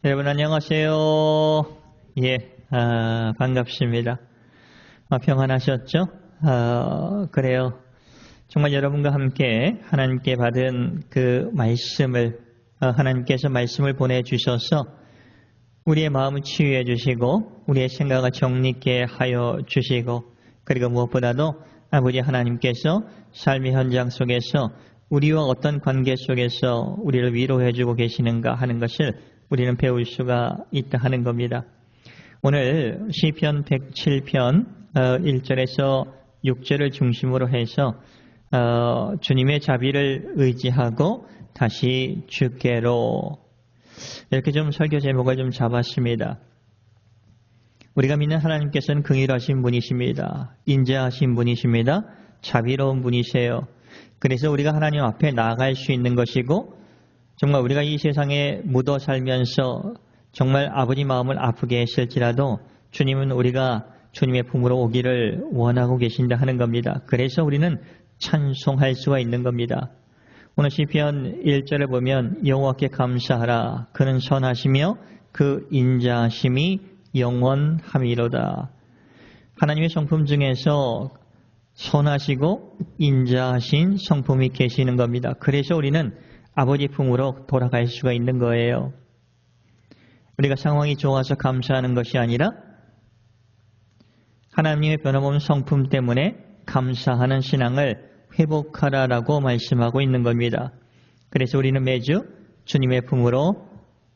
여러분 안녕하세요. 예, 반갑습니다. 평안하셨죠? 그래요. 정말 여러분과 함께 하나님께 받은 그 말씀을 하나님께서 말씀을 보내주셔서 우리의 마음을 치유해 주시고 우리의 생각을 정리케 하여 주시고 그리고 무엇보다도 아버지 하나님께서 삶의 현장 속에서 우리와 어떤 관계 속에서 우리를 위로해 주고 계시는가 하는 것을 우리는 배울 수가 있다 하는 겁니다. 오늘 시편 107편 1절에서 6절을 중심으로 해서 주님의 자비를 의지하고 다시 주께로 이렇게 좀 설교 제목을 좀 잡았습니다. 우리가 믿는 하나님께서는 긍휼하신 분이십니다. 인자하신 분이십니다. 자비로운 분이세요. 그래서 우리가 하나님 앞에 나아갈 수 있는 것이고 정말 우리가 이 세상에 묻어 살면서 정말 아버지 마음을 아프게 했을지라도 주님은 우리가 주님의 품으로 오기를 원하고 계신다 하는 겁니다. 그래서 우리는 찬송할 수가 있는 겁니다. 오늘 시편 1절을 보면 여호와께 감사하라. 그는 선하시며 그 인자하심이 영원함이로다. 하나님의 성품 중에서 선하시고 인자하신 성품이 계시는 겁니다. 그래서 우리는 아버지 품으로 돌아갈 수가 있는 거예요. 우리가 상황이 좋아서 감사하는 것이 아니라 하나님의 변함없는 성품 때문에 감사하는 신앙을 회복하라라고 말씀하고 있는 겁니다. 그래서 우리는 매주 주님의 품으로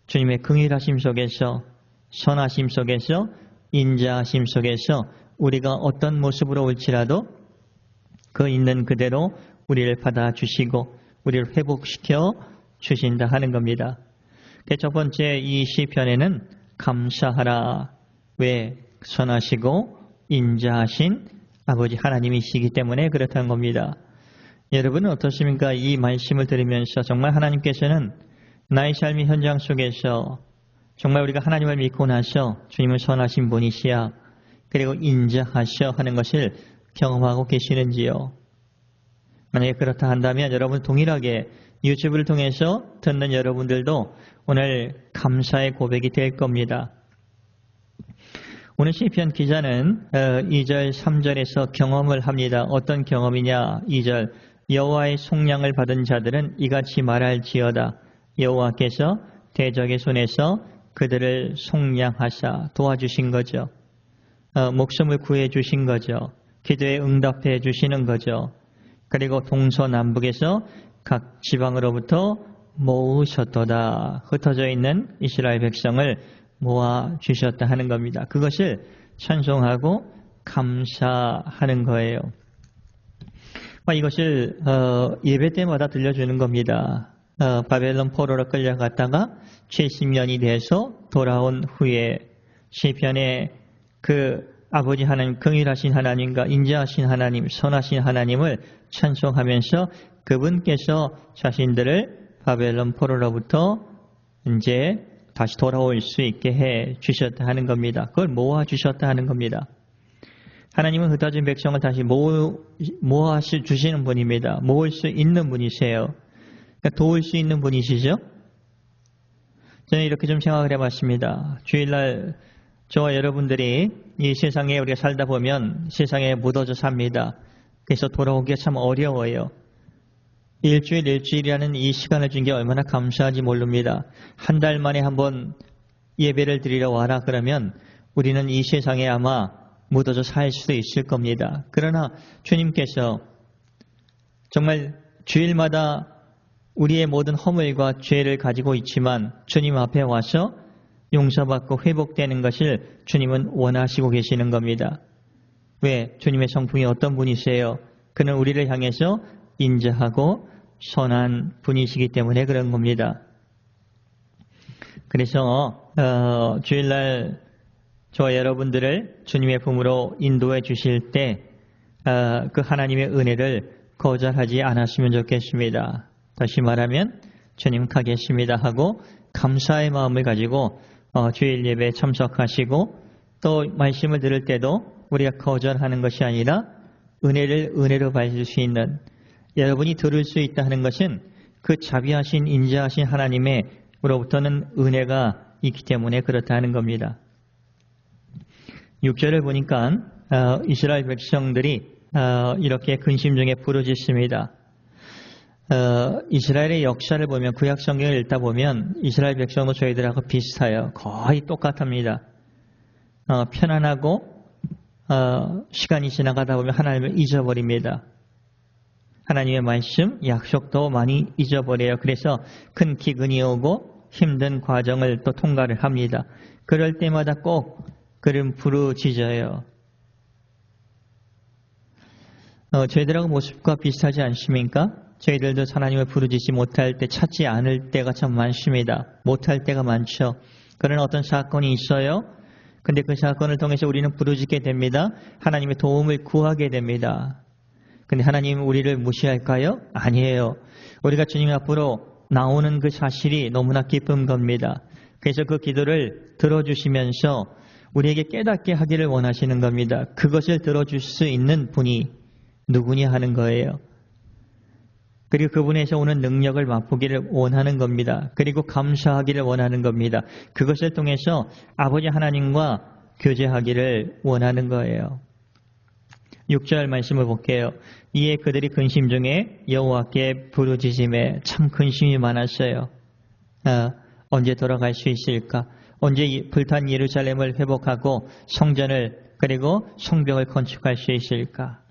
주님의 긍휼하심 속에서 선하심 속에서 인자하심 속에서 우리가 어떤 모습으로 올지라도 그 있는 그대로 우리를 받아주시고 우리를 회복시켜 주신다 하는 겁니다. 첫 번째 이 시편에는 감사하라. 왜? 선하시고 인자하신 아버지 하나님이시기 때문에 그렇다는 겁니다. 여러분은 어떻습니까? 이 말씀을 들으면서 정말 하나님께서는 나의 삶의 현장 속에서 정말 우리가 하나님을 믿고 나서 주님을 선하신 분이시야 그리고 인자하셔 하는 것을 경험하고 계시는지요? 만약에 그렇다 한다면 여러분 동일하게 유튜브를 통해서 듣는 여러분들도 오늘 감사의 고백이 될 겁니다. 오늘 시편 기자는 2절 3절에서 경험을 합니다. 어떤 경험이냐? 2절 여호와의 속량을 받은 자들은 이같이 말할지어다. 여호와께서 대적의 손에서 그들을 속량하사 도와주신 거죠. 목숨을 구해 주신 거죠. 기도에 응답해 주시는 거죠. 그리고 동서남북에서 각 지방으로부터 모으셨도다. 흩어져 있는 이스라엘 백성을 모아주셨다 하는 겁니다. 그것을 찬송하고 감사하는 거예요. 이것을 예배 때마다 들려주는 겁니다. 바벨론 포로로 끌려갔다가 70년이 돼서 돌아온 후에 시편에 그 아버지 하나님, 긍휼하신 하나님과 인자하신 하나님, 선하신 하나님을 찬송하면서 그분께서 자신들을 바벨론 포로로부터 이제 다시 돌아올 수 있게 해 주셨다 하는 겁니다. 그걸 모아 주셨다 하는 겁니다. 하나님은 흩어진 백성을 다시 모아 주시는 분입니다. 모을 수 있는 분이세요. 그러니까 도울 수 있는 분이시죠. 저는 이렇게 좀 생각을 해봤습니다. 주일날 저와 여러분들이 이 세상에 우리가 살다 보면 세상에 묻어져 삽니다. 그래서 돌아오기가 참 어려워요. 일주일이라는 이 시간을 준 게 얼마나 감사한지 모릅니다. 한 달 만에 한번 예배를 드리러 와라 그러면 우리는 이 세상에 아마 묻어져 살 수도 있을 겁니다. 그러나 주님께서 정말 주일마다 우리의 모든 허물과 죄를 가지고 있지만 주님 앞에 와서 용서받고 회복되는 것을 주님은 원하시고 계시는 겁니다. 왜? 주님의 성품이 어떤 분이세요? 그는 우리를 향해서 인자하고 선한 분이시기 때문에 그런 겁니다. 그래서 주일날 저와 여러분들을 주님의 품으로 인도해 주실 때 그 하나님의 은혜를 거절하지 않았으면 좋겠습니다. 다시 말하면 주님 가겠습니다 하고 감사의 마음을 가지고 주일 예배에 참석하시고 또 말씀을 들을 때도 우리가 거절하는 것이 아니라 은혜를 은혜로 받을 수 있는 여러분이 들을 수 있다 하는 것은 그 자비하신 인자하신 하나님의 하나님으로부터는 은혜가 있기 때문에 그렇다는 겁니다. 6절을 보니까 이스라엘 백성들이 이렇게 근심 중에 부르짖습니다. 이스라엘의 역사를 보면 구약 성경을 읽다 보면 이스라엘 백성도 저희들하고 비슷해요. 거의 똑같습니다. 편안하고 시간이 지나가다 보면 하나님을 잊어버립니다. 하나님의 말씀, 약속도 많이 잊어버려요. 그래서 큰 기근이 오고 힘든 과정을 또 통과를 합니다. 그럴 때마다 꼭 그는 부르짖어요. 저희들하고 모습과 비슷하지 않습니까? 저희들도 하나님을 부르짖지 못할 때, 찾지 않을 때가 참 많습니다. 못할 때가 많죠. 그러나 어떤 사건이 있어요. 근데 그 사건을 통해서 우리는 부르짖게 됩니다. 하나님의 도움을 구하게 됩니다. 근데 하나님은 우리를 무시할까요? 아니에요. 우리가 주님 앞으로 나오는 그 사실이 너무나 기쁜 겁니다. 그래서 그 기도를 들어주시면서 우리에게 깨닫게 하기를 원하시는 겁니다. 그것을 들어줄 수 있는 분이 누구냐 하는 거예요. 그리고 그분에서 오는 능력을 맛보기를 원하는 겁니다. 그리고 감사하기를 원하는 겁니다. 그것을 통해서 아버지 하나님과 교제하기를 원하는 거예요. 6절 말씀을 볼게요. 이에 그들이 근심 중에 여호와께 부르짖음에 참 근심이 많았어요. 언제 돌아갈 수 있을까? 언제 불탄 예루살렘을 회복하고 성전을 그리고 성벽을 건축할 수 있을까?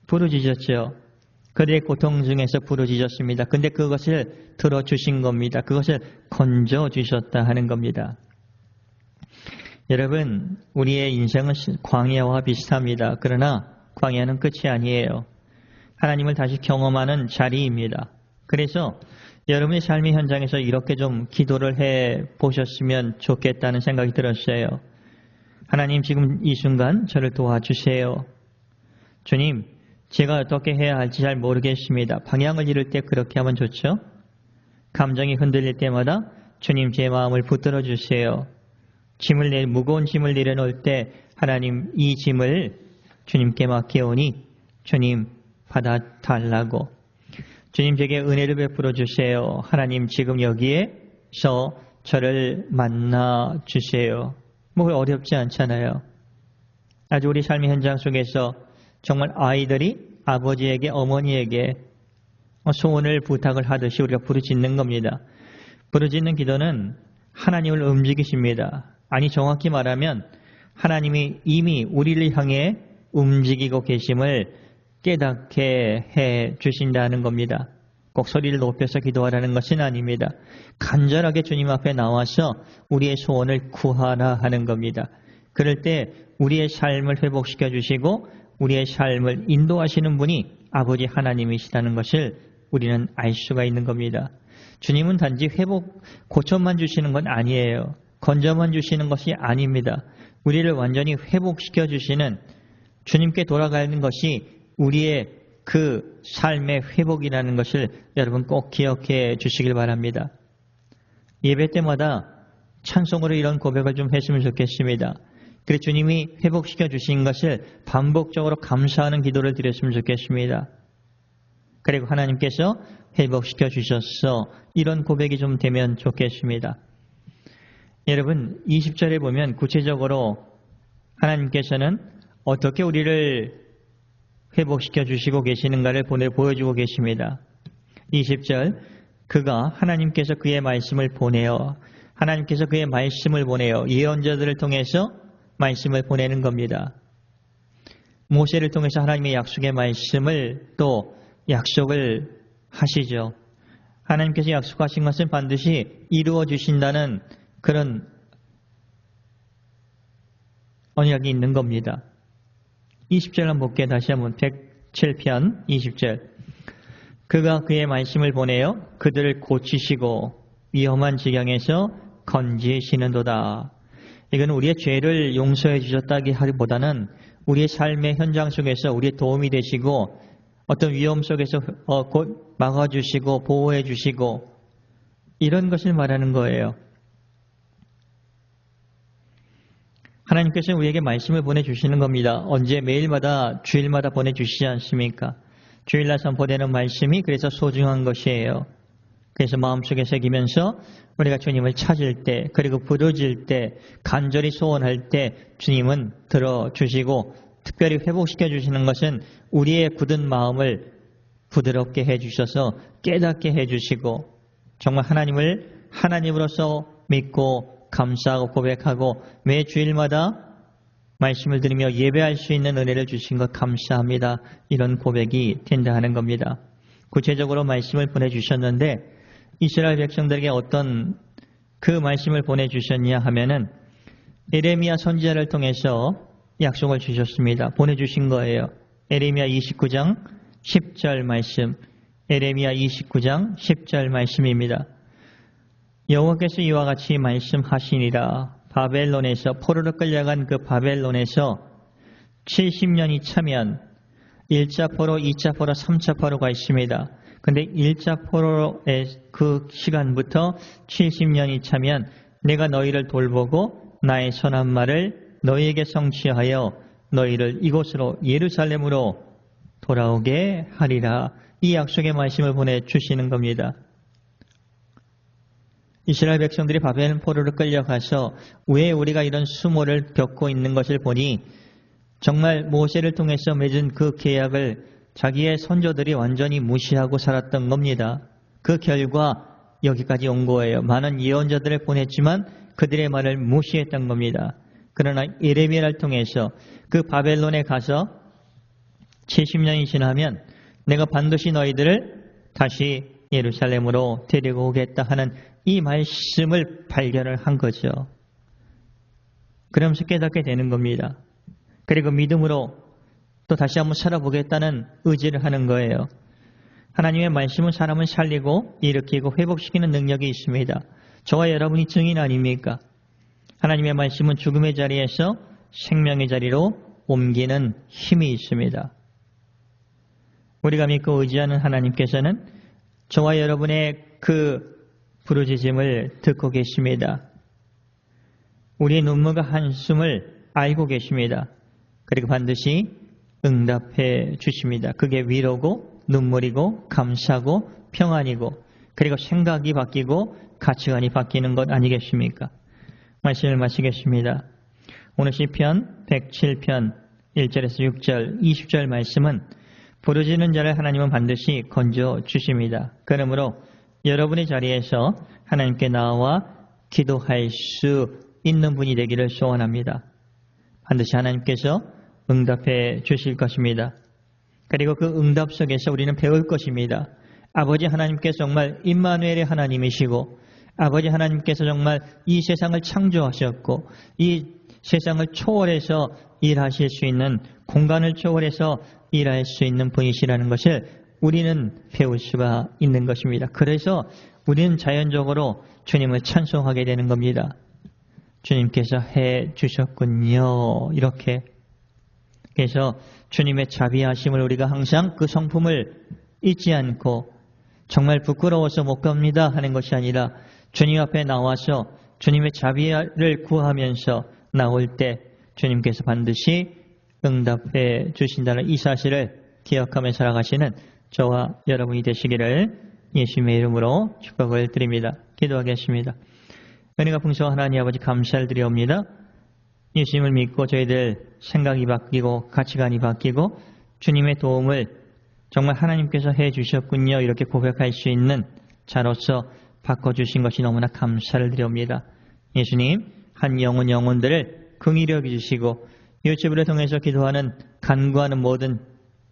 부르짖었죠. 그들의 고통 중에서 부르짖었습니다. 근데 그것을 들어주신 겁니다. 그것을 건져주셨다 하는 겁니다. 여러분, 우리의 인생은 광야와 비슷합니다. 그러나 광야는 끝이 아니에요. 하나님을 다시 경험하는 자리입니다. 그래서 여러분의 삶의 현장에서 이렇게 좀 기도를 해 보셨으면 좋겠다는 생각이 들었어요. 하나님, 지금 이 순간 저를 도와주세요. 주님, 제가 어떻게 해야 할지 잘 모르겠습니다. 방향을 잃을 때 그렇게 하면 좋죠? 감정이 흔들릴 때마다 주님, 제 마음을 붙들어 주세요. 무거운 짐을 내려놓을 때 하나님, 이 짐을 주님께 맡겨오니 주님 받아달라고. 주님, 제게 은혜를 베풀어 주세요. 하나님, 지금 여기에서 저를 만나 주세요. 뭐 어렵지 않잖아요. 아주 우리 삶의 현장 속에서 정말 아이들이 아버지에게, 어머니에게 소원을 부탁을 하듯이 우리가 부르짖는 겁니다. 부르짖는 기도는 하나님을 움직이십니다. 아니, 정확히 말하면 하나님이 이미 우리를 향해 움직이고 계심을 깨닫게 해 주신다는 겁니다. 꼭 소리를 높여서 기도하라는 것은 아닙니다. 간절하게 주님 앞에 나와서 우리의 소원을 구하라 하는 겁니다. 그럴 때 우리의 삶을 회복시켜 주시고 우리의 삶을 인도하시는 분이 아버지 하나님이시라는 것을 우리는 알 수가 있는 겁니다. 주님은 단지 고쳐만 주시는 건 아니에요. 건져만 주시는 것이 아닙니다. 우리를 완전히 회복시켜 주시는, 주님께 돌아가는 것이 우리의 그 삶의 회복이라는 것을 여러분 꼭 기억해 주시길 바랍니다. 예배 때마다 찬송으로 이런 고백을 좀 했으면 좋겠습니다. 그래서 주님이 회복시켜 주신 것을 반복적으로 감사하는 기도를 드렸으면 좋겠습니다. 그리고 하나님께서 회복시켜 주셨어, 이런 고백이 좀 되면 좋겠습니다. 여러분, 20절에 보면 구체적으로 하나님께서는 어떻게 우리를 회복시켜 주시고 계시는가를 보여주고 계십니다. 20절, 그가 하나님께서 그의 말씀을 보내어, 하나님께서 그의 말씀을 보내어 예언자들을 통해서 말씀을 보내는 겁니다. 모세를 통해서 하나님의 약속의 말씀을 또 약속을 하시죠. 하나님께서 약속하신 것은 반드시 이루어 주신다는 그런 언약이 있는 겁니다. 20절 한번 볼게요. 다시 한번 107편 20절. 그가 그의 말씀을 보내어 그들을 고치시고 위험한 지경에서 건지시는도다. 이건 우리의 죄를 용서해 주셨다기 하기보다는 우리의 삶의 현장 속에서 우리의 도움이 되시고 어떤 위험 속에서 곧 막아주시고 보호해 주시고 이런 것을 말하는 거예요. 하나님께서 우리에게 말씀을 보내주시는 겁니다. 언제? 매일마다, 주일마다 보내주시지 않습니까? 주일날 선포되는 말씀이 그래서 소중한 것이에요. 그래서 마음속에 새기면서 우리가 주님을 찾을 때, 그리고 부르짖을 때, 간절히 소원할 때 주님은 들어주시고 특별히 회복시켜 주시는 것은 우리의 굳은 마음을 부드럽게 해주셔서 깨닫게 해주시고 정말 하나님을 하나님으로서 믿고 감사하고 고백하고 매 주일마다 말씀을 들으며 예배할 수 있는 은혜를 주신 것 감사합니다. 이런 고백이 된다 하는 겁니다. 구체적으로 말씀을 보내주셨는데 이스라엘 백성들에게 어떤 그 말씀을 보내주셨냐 하면은 에레미야 선지자를 통해서 약속을 주셨습니다. 보내주신 거예요. 에레미야 29장 10절 말씀, 에레미야 29장 10절 말씀입니다. 여호와께서 이와 같이 말씀하시니라. 바벨론에서 포로로 끌려간 그 바벨론에서 70년이 차면 1차 포로, 2차 포로, 3차 포로가 있습니다. 근데 1차 포로의 그 시간부터 70년이 차면 내가 너희를 돌보고 나의 선한 말을 너희에게 성취하여 너희를 이곳으로 예루살렘으로 돌아오게 하리라. 이 약속의 말씀을 보내주시는 겁니다. 이스라엘 백성들이 바벨론 포로로 끌려가서 왜 우리가 이런 수모를 겪고 있는 것을 보니 정말 모세를 통해서 맺은 그 계약을 자기의 선조들이 완전히 무시하고 살았던 겁니다. 그 결과 여기까지 온 거예요. 많은 예언자들을 보냈지만 그들의 말을 무시했던 겁니다. 그러나 예레미야를 통해서 그 바벨론에 가서 70년이 지나면 내가 반드시 너희들을 다시 예루살렘으로 데리고 오겠다 하는 이 말씀을 발견을 한 거죠. 그러면서 깨닫게 되는 겁니다. 그리고 믿음으로 또 다시 한번 살아보겠다는 의지를 하는 거예요. 하나님의 말씀은 사람을 살리고 일으키고 회복시키는 능력이 있습니다. 저와 여러분이 증인 아닙니까? 하나님의 말씀은 죽음의 자리에서 생명의 자리로 옮기는 힘이 있습니다. 우리가 믿고 의지하는 하나님께서는 저와 여러분의 그 부르짖음을 듣고 계십니다. 우리의 눈물과 한숨을 알고 계십니다. 그리고 반드시 응답해 주십니다. 그게 위로고 눈물이고 감사고 평안이고 그리고 생각이 바뀌고 가치관이 바뀌는 것 아니겠습니까? 말씀을 마치겠습니다. 오늘 시편 107편 1절에서 6절 20절 말씀은 부르짖는 자를 하나님은 반드시 건져 주십니다. 그러므로 여러분의 자리에서 하나님께 나와 기도할 수 있는 분이 되기를 소원합니다. 반드시 하나님께서 응답해 주실 것입니다. 그리고 그 응답 속에서 우리는 배울 것입니다. 아버지 하나님께서 정말 임마누엘의 하나님이시고 아버지 하나님께서 정말 이 세상을 창조하셨고 이 세상을 초월해서 일하실 수 있는 공간을 초월해서 일할 수 있는 분이시라는 것을 우리는 배울 수가 있는 것입니다. 그래서 우리는 자연적으로 주님을 찬송하게 되는 겁니다. 주님께서 해 주셨군요. 이렇게. 그래서 주님의 자비하심을 우리가 항상 그 성품을 잊지 않고 정말 부끄러워서 못 갑니다 하는 것이 아니라 주님 앞에 나와서 주님의 자비를 구하면서 나올 때 주님께서 반드시 응답해 주신다는 이 사실을 기억하며 살아가시는 저와 여러분이 되시기를 예수님의 이름으로 축복을 드립니다. 기도하겠습니다. 은혜가 풍성한 하나님 아버지 감사를 드리옵니다. 예수님을 믿고 저희들 생각이 바뀌고 가치관이 바뀌고 주님의 도움을 정말 하나님께서 해 주셨군요. 이렇게 고백할 수 있는 자로서 바꿔주신 것이 너무나 감사를 드립니다. 예수님 한 영혼들을 긍휼히 여기주시고 유튜브를 통해서 기도하는 간구하는 모든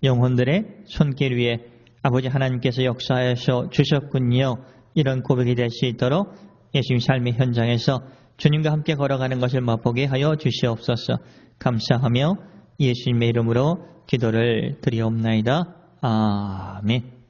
영혼들의 손길 위에 아버지 하나님께서 역사하셔 주셨군요. 이런 고백이 될 수 있도록 예수님 삶의 현장에서 주님과 함께 걸어가는 것을 맛보게 하여 주시옵소서. 감사하며 예수님의 이름으로 기도를 드리옵나이다. 아멘.